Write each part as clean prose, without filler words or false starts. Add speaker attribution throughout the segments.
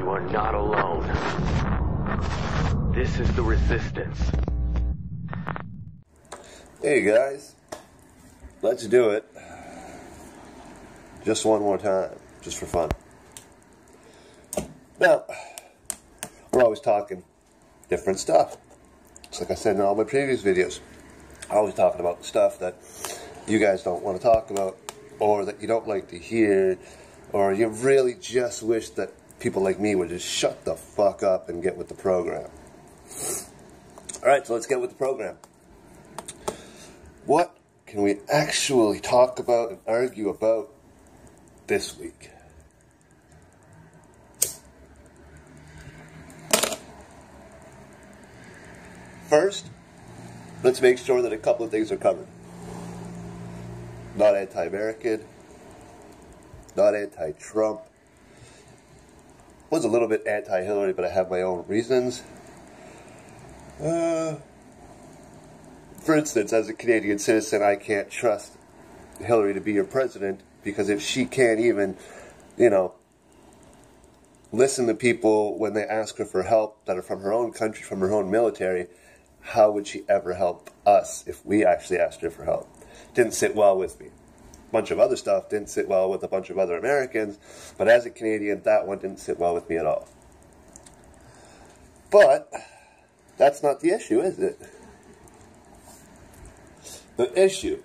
Speaker 1: You are not alone. This is the resistance.
Speaker 2: Hey guys, let's do it. Just one more time, just for fun. Now, we're always talking different stuff. It's like I said in all my previous videos. I'm always talking about stuff that you guys don't want to talk about, or that you don't like to hear, or you really just wish that people like me would just shut the fuck up and get with the program. Alright, so let's get with the program. What can we actually talk about and argue about this week? First, let's make sure that a couple of things are covered. Not anti-American, not anti-Trump. Was a little bit anti-Hillary, but I have my own reasons. For instance, as a Canadian citizen, I can't trust Hillary to be your president, because if she can't even, listen to people when they ask her for help that are from her own country, from her own military, how would she ever help us if we actually asked her for help? Didn't sit well with me. A bunch of other stuff didn't sit well with a bunch of other Americans, but as a Canadian, that one didn't sit well with me at all. But that's not the issue, is it? The issue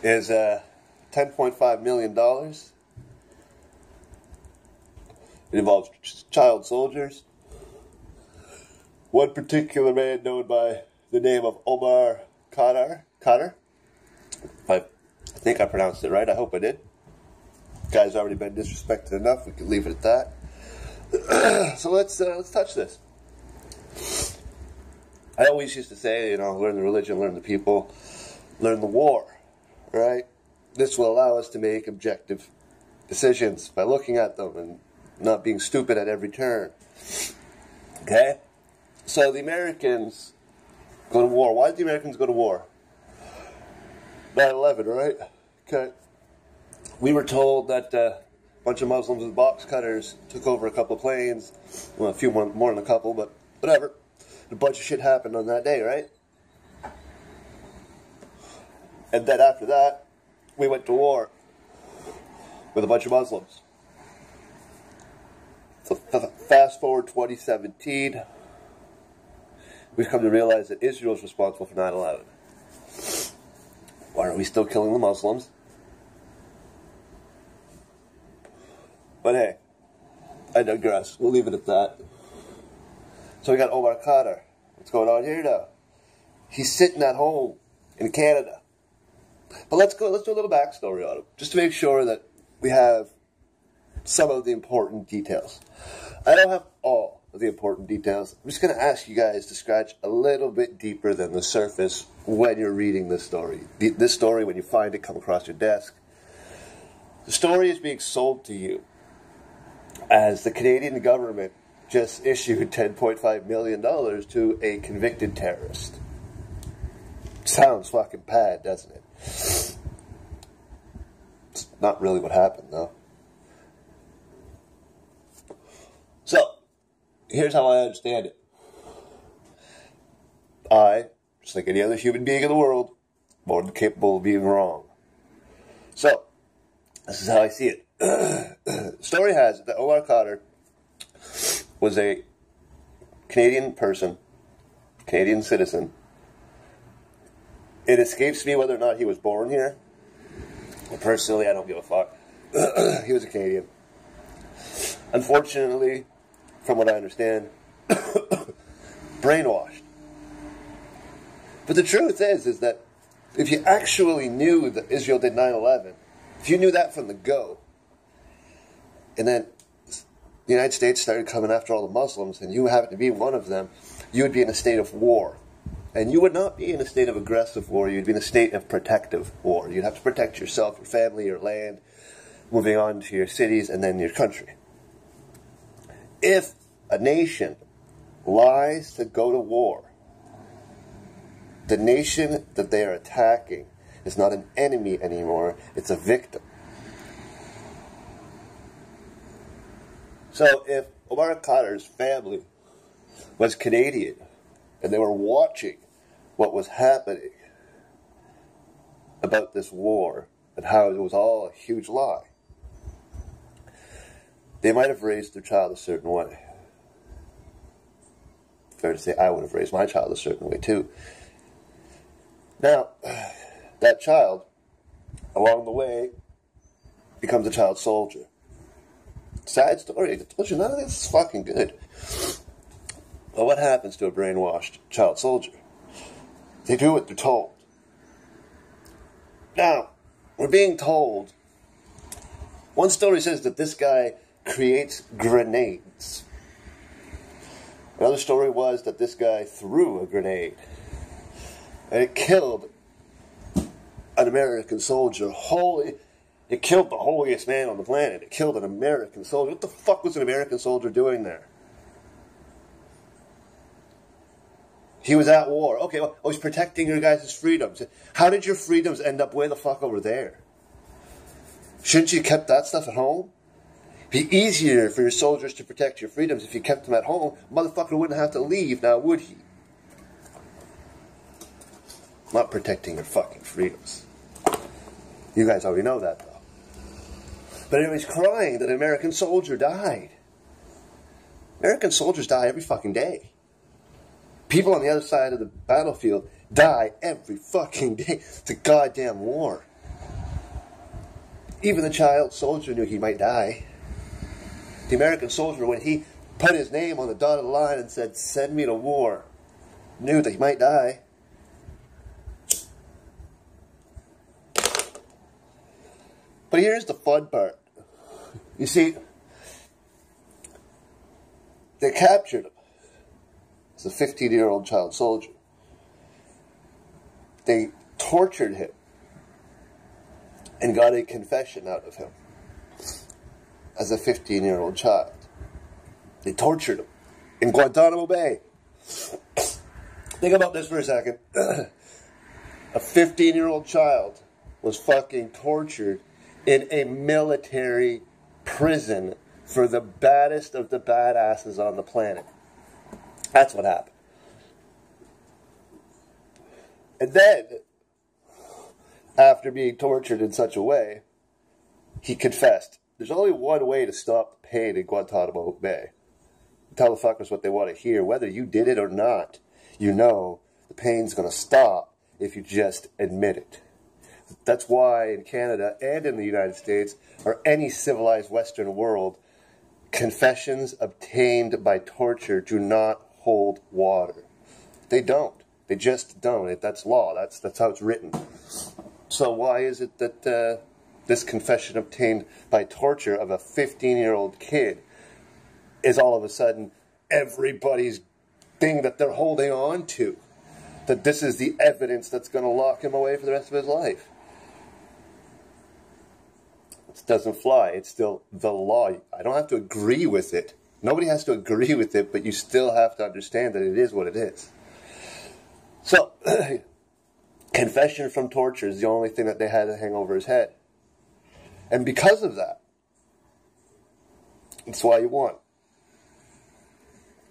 Speaker 2: is $10.5 million. It involves child soldiers. One particular man known by the name of Omar Khadr. I think I pronounced it right. I hope I did. Guy's already been disrespected enough. We can leave it at that. So let's touch this. I always used to say, learn the religion, learn the people, learn the war, right? This will allow us to make objective decisions by looking at them and not being stupid at every turn. Okay? So the Americans go to war. Why did the Americans go to war? 9/11, right? Okay. We were told that a bunch of Muslims with box cutters took over a couple of planes. Well, a few more than a couple, but whatever. A bunch of shit happened on that day, right? And then after that, we went to war with a bunch of Muslims. So fast forward 2017, we've come to realize that Israel is responsible for 9/11. Why are we still killing the Muslims? But hey, I digress. We'll leave it at that. So we got Omar Khadr. What's going on here now? He's sitting at home in Canada. But let's do a little backstory on him, just to make sure that we have some of the important details. I don't have all of the important details. I'm just going to ask you guys to scratch a little bit deeper than the surface when you're reading this story. This story, when you find it come across your desk. The story is being sold to you as the Canadian government just issued $10.5 million to a convicted terrorist. Sounds fucking bad, doesn't it? It's not really what happened, though. So, here's how I understand it. I, just like any other human being in the world, more than capable of being wrong. So, this is how I see it. The story has it that Omar Khadr was a Canadian person, Canadian citizen. It escapes me whether or not he was born here. Well, personally, I don't give a fuck. He was a Canadian. Unfortunately, from what I understand, brainwashed. But the truth is that if you actually knew that Israel did 9/11, if you knew that from the go, and then the United States started coming after all the Muslims, and you happened to be one of them, you would be in a state of war. And you would not be in a state of aggressive war, you'd be in a state of protective war. You'd have to protect yourself, your family, your land, moving on to your cities, and then your country. If a nation lies to go to war, the nation that they are attacking is not an enemy anymore, it's a victim. So if Omar Khadr's family was Canadian and they were watching what was happening about this war and how it was all a huge lie, they might have raised their child a certain way. Fair to say I would have raised my child a certain way too. Now, that child, along the way, becomes a child soldier. Sad story. I told you, none of this is fucking good. But what happens to a brainwashed child soldier? They do what they're told. Now, we're being told, one story says that this guy creates grenades. Another story was that this guy threw a grenade and it killed an American soldier. It killed the holiest man on the planet. It killed an American soldier. What the fuck was an American soldier doing there? He was at war. Okay, well, he's protecting your guys' freedoms. How did your freedoms end up way the fuck over there? Shouldn't you have kept that stuff at home? It'd be easier for your soldiers to protect your freedoms if you kept them at home. Motherfucker wouldn't have to leave now, would he? Not protecting your fucking freedoms. You guys already know that, though. But everybody's crying that an American soldier died. American soldiers die every fucking day. People on the other side of the battlefield die every fucking day. It's a goddamn war. Even the child soldier knew he might die. The American soldier, when he put his name on the dotted line and said, "Send me to war," knew that he might die. But here's the fun part. You see, they captured him as a 15-year-old child soldier. They tortured him and got a confession out of him as a 15-year-old child. They tortured him in Guantanamo Bay. Think about this for a second. A 15-year-old child was fucking tortured in a military prison for the baddest of the badasses on the planet. That's what happened. And then, after being tortured in such a way, he confessed. There's only one way to stop the pain in Guantanamo Bay. Tell the fuckers what they want to hear. Whether you did it or not, you know the pain's going to stop if you just admit it. That's why in Canada and in the United States, or any civilized Western world, confessions obtained by torture do not hold water. They don't. They just don't. That's law. That's how it's written. So why is it that this confession obtained by torture of a 15-year-old kid is all of a sudden everybody's thing that they're holding on to? That this is the evidence that's going to lock him away for the rest of his life? It doesn't fly. It's still the law. I don't have to agree with it. Nobody has to agree with it, but you still have to understand that it is what it is. So, confession from torture is the only thing that they had to hang over his head. And because of that, it's why you won.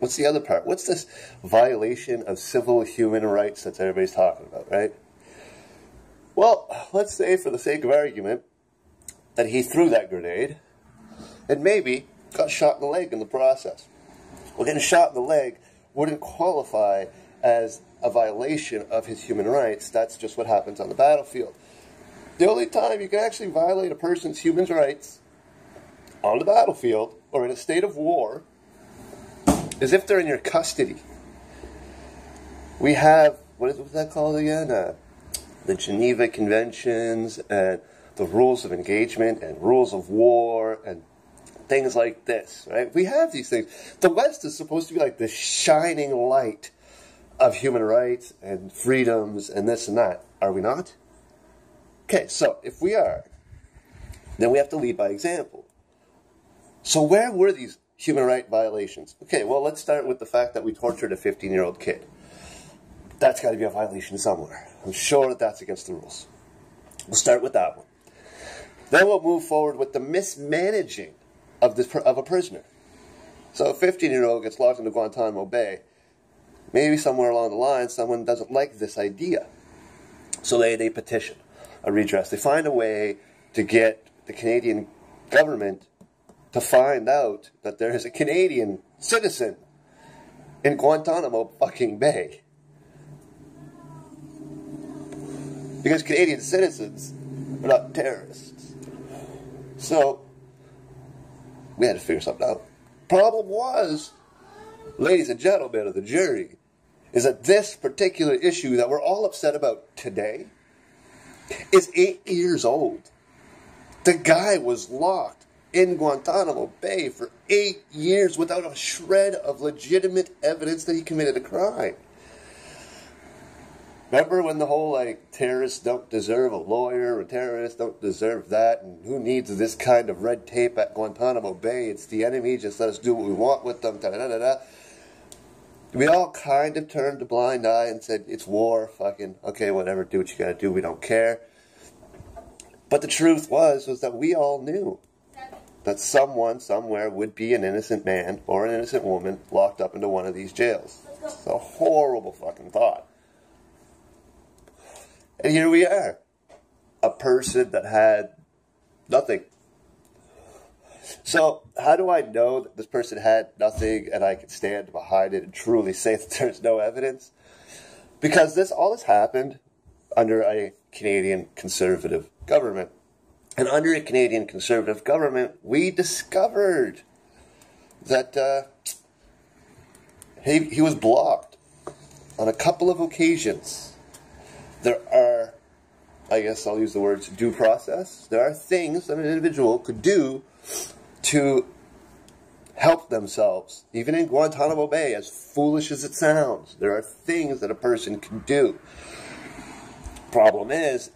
Speaker 2: What's the other part? What's this violation of civil human rights that everybody's talking about, right? Well, let's say for the sake of argument that he threw that grenade and maybe got shot in the leg in the process. Well, getting shot in the leg wouldn't qualify as a violation of his human rights. That's just what happens on the battlefield. The only time you can actually violate a person's human rights on the battlefield or in a state of war is if they're in your custody. We have, what's that called again? The Geneva Conventions and the rules of engagement and rules of war and things like this, right? We have these things. The West is supposed to be like the shining light of human rights and freedoms and this and that. Are we not? Okay, so if we are, then we have to lead by example. So where were these human right violations? Okay, well, let's start with the fact that we tortured a 15-year-old kid. That's got to be a violation somewhere. I'm sure that that's against the rules. We'll start with that one. Then we'll move forward with the mismanaging of a prisoner. So a 15-year-old gets locked into Guantanamo Bay. Maybe somewhere along the line, someone doesn't like this idea. So they petition a redress. They find a way to get the Canadian government to find out that there is a Canadian citizen in Guantanamo fucking Bay. Because Canadian citizens are not terrorists. So, we had to figure something out. Problem was, ladies and gentlemen of the jury, is that this particular issue that we're all upset about today is 8 years old. The guy was locked in Guantanamo Bay for 8 years without a shred of legitimate evidence that he committed a crime. Remember when the whole, terrorists don't deserve a lawyer, or terrorists don't deserve that, and who needs this kind of red tape at Guantanamo Bay? It's the enemy, just let us do what we want with them, da-da-da-da-da. We all kind of turned a blind eye and said, it's war, fucking, okay, whatever, do what you gotta do, we don't care. But the truth was that we all knew that someone, somewhere, would be an innocent man or an innocent woman locked up into one of these jails. It's a horrible fucking thought. And here we are, a person that had nothing. So, how do I know that this person had nothing and I can stand behind it and truly say that there's no evidence? Because all this happened under a Canadian Conservative government. And under a Canadian Conservative government, we discovered that he was blocked on a couple of occasions. There are, I guess I'll use the words due process. There are things that an individual could do to help themselves. Even in Guantanamo Bay, as foolish as it sounds, there are things that a person can do. Problem is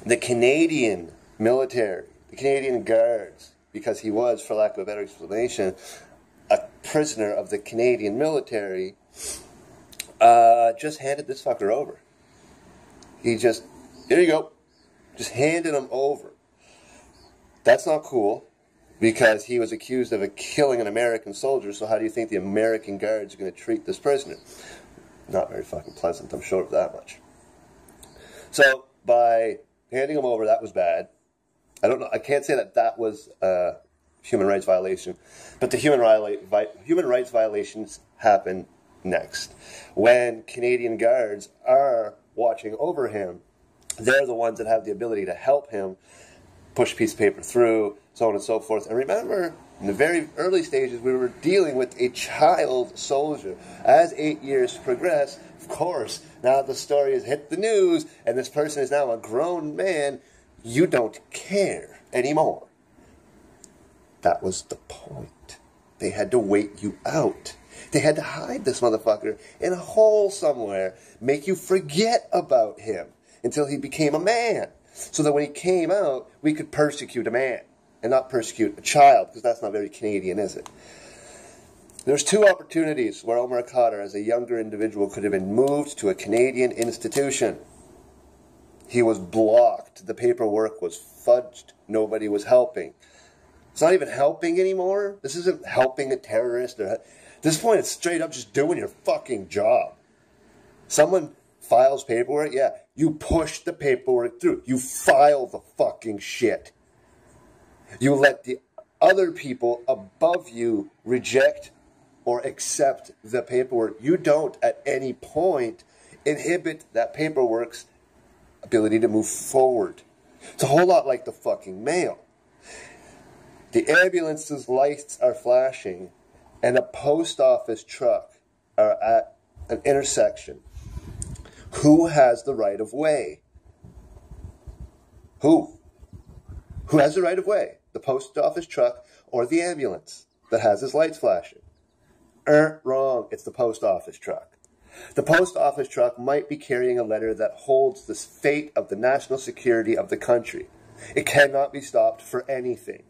Speaker 2: the Canadian military, the Canadian guards, because he was, for lack of a better explanation, a prisoner of the Canadian military, just handed this fucker over. He just, here you go, just handed him over. That's not cool, because he was accused of killing an American soldier, so how do you think the American guards are going to treat this prisoner? Not very fucking pleasant, I'm sure of that much. So, by handing him over, that was bad. I don't know, I can't say that was a human rights violation, but the human rights violations happen next. When Canadian guards are watching over him, they're the ones that have the ability to help him push a piece of paper through, so on and so forth. And remember, in the very early stages, we were dealing with a child soldier. As 8 years progress, of course, now the story has hit the news, and this person is now a grown man, you don't care anymore. That was the point. They had to wait you out. They had to hide this motherfucker in a hole somewhere, make you forget about him until he became a man. So that when he came out, we could persecute a man and not persecute a child, because that's not very Canadian, is it? There's two opportunities where Omar Khadr, as a younger individual, could have been moved to a Canadian institution. He was blocked. The paperwork was fudged. Nobody was helping. It's not even helping anymore. This isn't helping a terrorist. At this point, it's straight up just doing your fucking job. Someone files paperwork, yeah, you push the paperwork through. You file the fucking shit. You let the other people above you reject or accept the paperwork. You don't at any point inhibit that paperwork's ability to move forward. It's a whole lot like the fucking mail. The ambulance's lights are flashing and a post office truck are at an intersection. Who has the right of way? Who? Who has the right of way? The post office truck or the ambulance that has its lights flashing? Wrong. It's the post office truck. The post office truck might be carrying a letter that holds the fate of the national security of the country. It cannot be stopped for anything.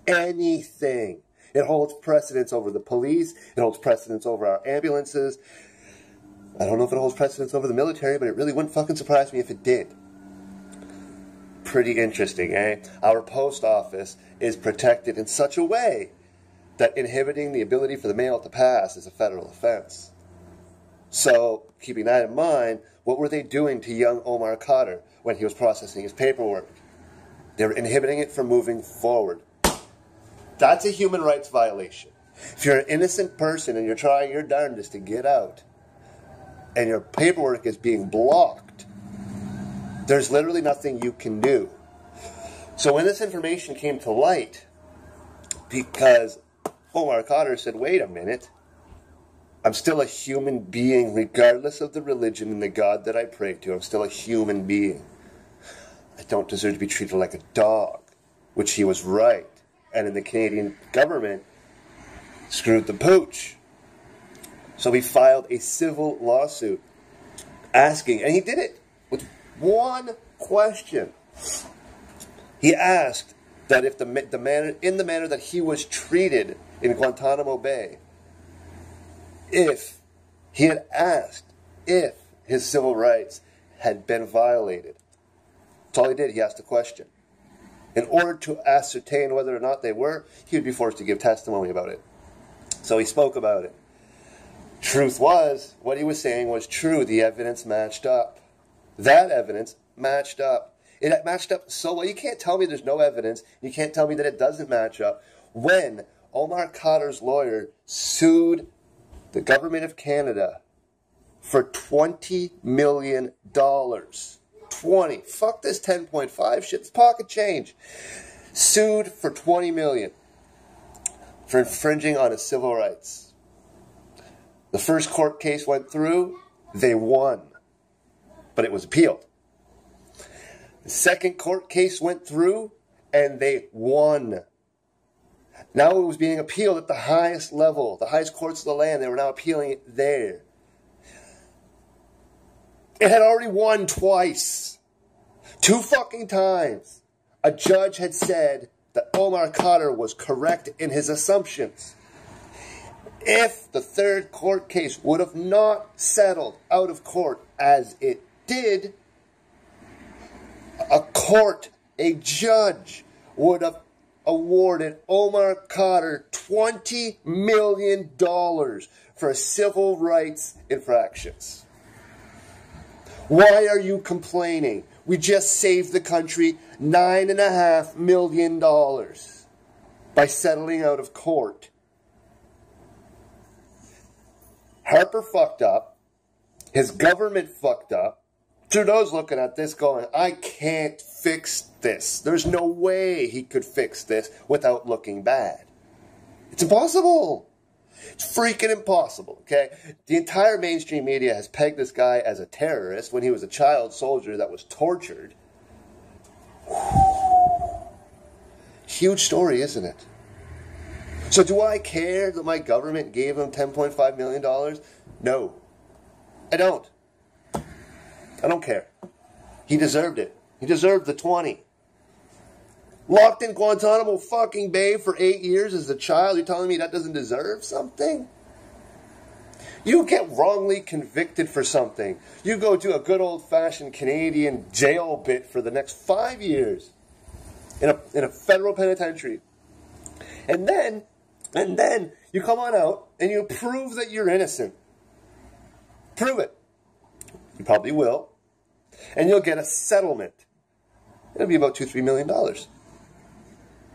Speaker 2: Anything. It holds precedence over the police. It holds precedence over our ambulances. I don't know if it holds precedence over the military, but it really wouldn't fucking surprise me if it did. Pretty interesting, eh? Our post office is protected in such a way that inhibiting the ability for the mail to pass is a federal offense. So, keeping that in mind, what were they doing to young Omar Khadr when he was processing his paperwork? They were inhibiting it from moving forward. That's a human rights violation. If you're an innocent person and you're trying your darndest to get out, and your paperwork is being blocked, there's literally nothing you can do. So when this information came to light, because Omar Khadr said, wait a minute, I'm still a human being regardless of the religion and the God that I pray to. I'm still a human being. I don't deserve to be treated like a dog, which he was right. And in the Canadian government, screwed the pooch. So he filed a civil lawsuit asking, and he did it with one question. He asked that if in the manner that he was treated in Guantanamo Bay, if he had asked if his civil rights had been violated. That's all he did. He asked a question. In order to ascertain whether or not they were, he would be forced to give testimony about it. So he spoke about it. Truth was, what he was saying was true. The evidence matched up. That evidence matched up. It matched up so well. You can't tell me there's no evidence. You can't tell me that it doesn't match up. When Omar Khadr's lawyer sued the government of Canada for $20 million. 20. Fuck this 10.5 shit. It's pocket change. Sued for $20 million for infringing on his civil rights. The first court case went through. They won. But it was appealed. The second court case went through, and they won. Now it was being appealed at the highest level, the highest courts of the land. They were now appealing it there. It had already won twice. 2 fucking times. A judge had said that Omar Khadr was correct in his assumptions. If the third court case would have not settled out of court as it did, a judge would have awarded Omar Khadr $20 million for civil rights infractions. Why are you complaining? We just saved the country $9.5 million by settling out of court. Harper fucked up. His government fucked up. Trudeau's looking at this going, I can't fix this. There's no way he could fix this without looking bad. It's impossible. It's freaking impossible, okay? The entire mainstream media has pegged this guy as a terrorist when he was a child soldier that was tortured. Huge story, isn't it? So do I care that my government gave him $10.5 million? No. I don't. I don't care. He deserved it. He deserved the 20. Locked in Guantanamo fucking Bay for 8 years as a child. You're telling me that doesn't deserve something? You get wrongly convicted for something. You go to a good old-fashioned Canadian jail bit for the next 5 years in a federal penitentiary. And then you come on out and you prove that you're innocent. Prove it. You probably will. And you'll get a settlement. It'll be about $2-3 million.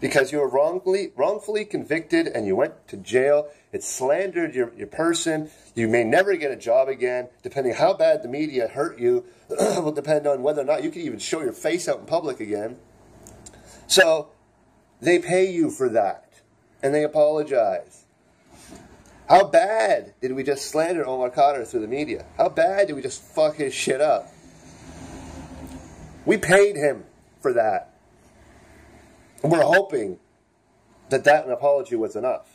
Speaker 2: Because you were wrongfully convicted and you went to jail. It slandered your person. You may never get a job again. Depending how bad the media hurt you, will depend on whether or not you can even show your face out in public again. So, they pay you for that. And they apologize. How bad did we just slander Omar Khadr through the media? How bad did we just fuck his shit up? We paid him for that. And we're hoping that an apology was enough.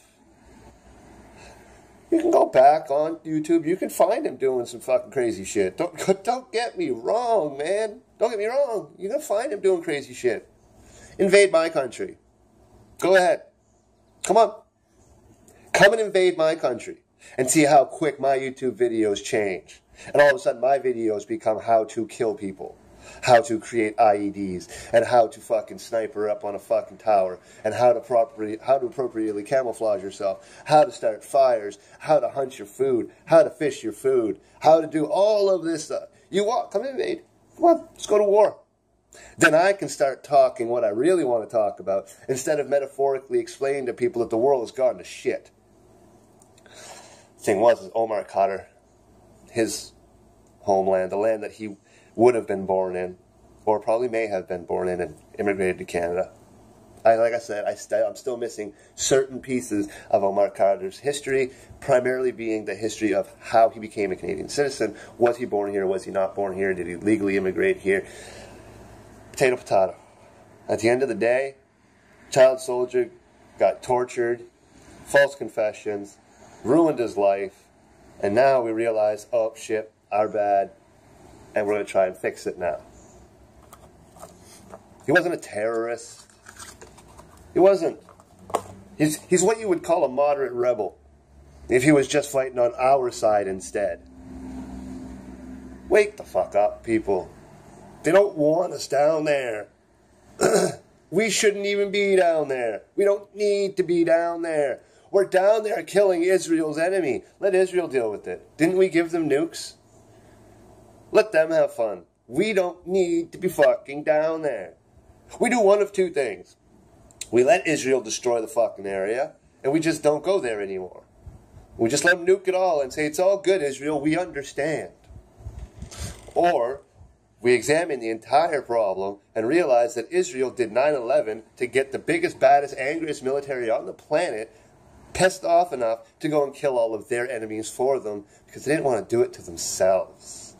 Speaker 2: You can go back on YouTube. You can find him doing some fucking crazy shit. Don't get me wrong, man. Don't get me wrong. You can find him doing crazy shit. Invade my country. Go ahead. Come on. Come and invade my country and see how quick my YouTube videos change. And all of a sudden my videos become how to kill people. how to create IEDs, and how to fucking sniper up on a fucking tower, and how to appropriately camouflage yourself, how to start fires, how to hunt your food, how to fish your food, how to do all of this stuff. You want, come in, mate. Come on, let's go to war. Then I can start talking what I really want to talk about, instead of metaphorically explaining to people that the world has gone to shit. Thing was, Omar Khadr, his homeland, the land that he would have been born in, or probably may have been born in, and immigrated to Canada. Like I said, I'm still missing certain pieces of Omar Khadr's history, primarily being the history of how he became a Canadian citizen. Was he born here? Was he not born here? Did he legally immigrate here? Potato, potato. At the end of the day, child soldier got tortured, false confessions, ruined his life, and now we realize, oh shit, our bad, and we're going to try and fix it now. He wasn't a terrorist. He wasn't. He's what you would call a moderate rebel, if he was just fighting on our side instead. Wake the fuck up, people. They don't want us down there. We shouldn't even be down there. We don't need to be down there. We're down there killing Israel's enemy. Let Israel deal with it. Didn't we give them nukes? Let them have fun. We don't need to be fucking down there. We do one of two things. We let Israel destroy the fucking area, and we just don't go there anymore. We just let them nuke it all and say, it's all good, Israel, we understand. Or we examine the entire problem and realize that Israel did 9/11 to get the biggest, baddest, angriest military on the planet pissed off enough to go and kill all of their enemies for them because they didn't want to do it to themselves.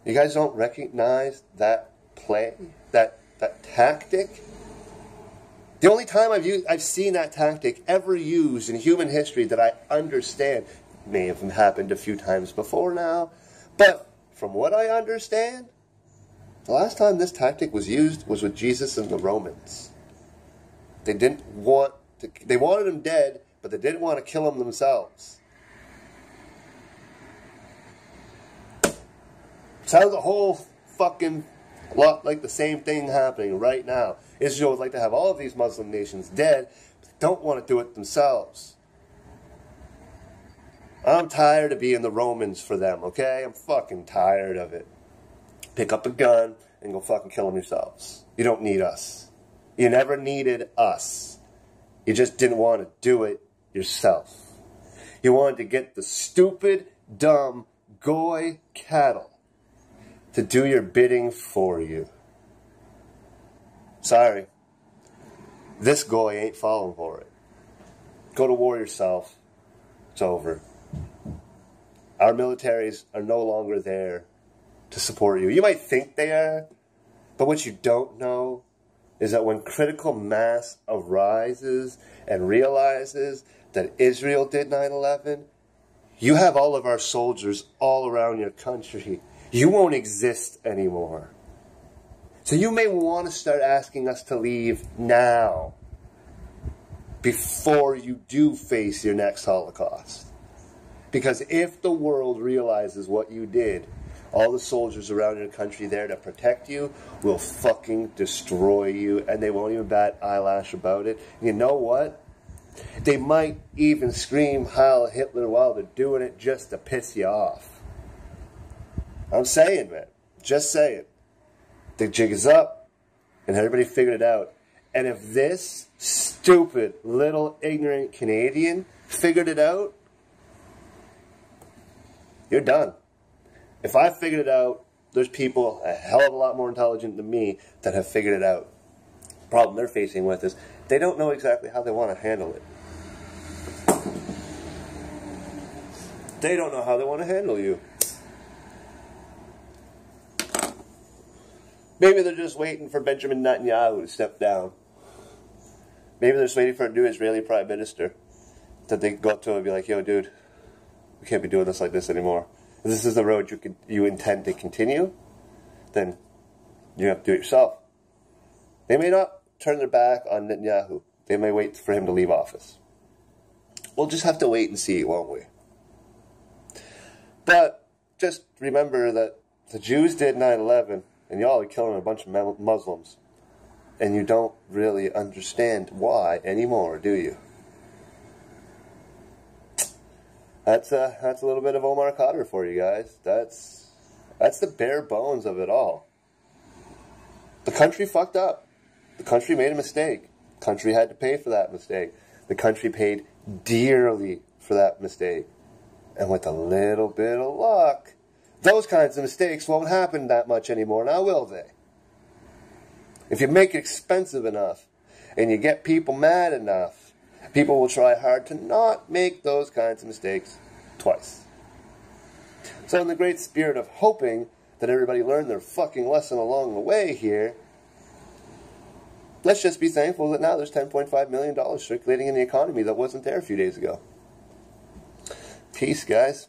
Speaker 2: You guys don't recognize that play, that tactic? The only time I've seen that tactic ever used in human history that I understand, may have happened a few times before now, but from what I understand, the last time this tactic was used was with Jesus and the Romans. They wanted him dead, but they didn't want to kill him themselves. Sounds a whole fucking lot like the same thing happening right now. Israel would like to have all of these Muslim nations dead, but they don't want to do it themselves. I'm tired of being the Romans for them, okay? I'm fucking tired of it. Pick up a gun and go fucking kill them yourselves. You don't need us. You never needed us. You just didn't want to do it yourself. You wanted to get the stupid, dumb, goy cattle to do your bidding for you. Sorry. This goy ain't falling for it. Go to war yourself. It's over. Our militaries are no longer there to support you. You might think they are, but what you don't know is that when critical mass arises and realizes that Israel did 9/11, you have all of our soldiers all around your country. You won't exist anymore. So you may want to start asking us to leave now, before you do face your next Holocaust. Because if the world realizes what you did, all the soldiers around your country there to protect you will fucking destroy you, and they won't even bat an eyelash about it. You know what? They might even scream Heil Hitler while they're doing it just to piss you off. I'm saying, man. Just saying. The jig is up, and everybody figured it out. And if this stupid, little, ignorant Canadian figured it out, you're done. If I figured it out, there's people a hell of a lot more intelligent than me that have figured it out. The problem they're facing with is they don't know exactly how they want to handle it. They don't know how they want to handle you. Maybe they're just waiting for Benjamin Netanyahu to step down. Maybe they're just waiting for a new Israeli prime minister that they can go up to and be like, yo, dude, we can't be doing this like this anymore. If this is the road you intend to continue, then you have to do it yourself. They may not turn their back on Netanyahu. They may wait for him to leave office. We'll just have to wait and see, won't we? But just remember that the Jews did 9/11, and y'all are killing a bunch of Muslims. And you don't really understand why anymore, do you? That's a little bit of Omar Khadr for you guys. That's the bare bones of it all. The country fucked up. The country made a mistake. The country had to pay for that mistake. The country paid dearly for that mistake. And with a little bit of luck, those kinds of mistakes won't happen that much anymore, now will they? If you make it expensive enough, and you get people mad enough, people will try hard to not make those kinds of mistakes twice. So in the great spirit of hoping that everybody learned their fucking lesson along the way here, let's just be thankful that now there's $10.5 million circulating in the economy that wasn't there a few days ago. Peace, guys.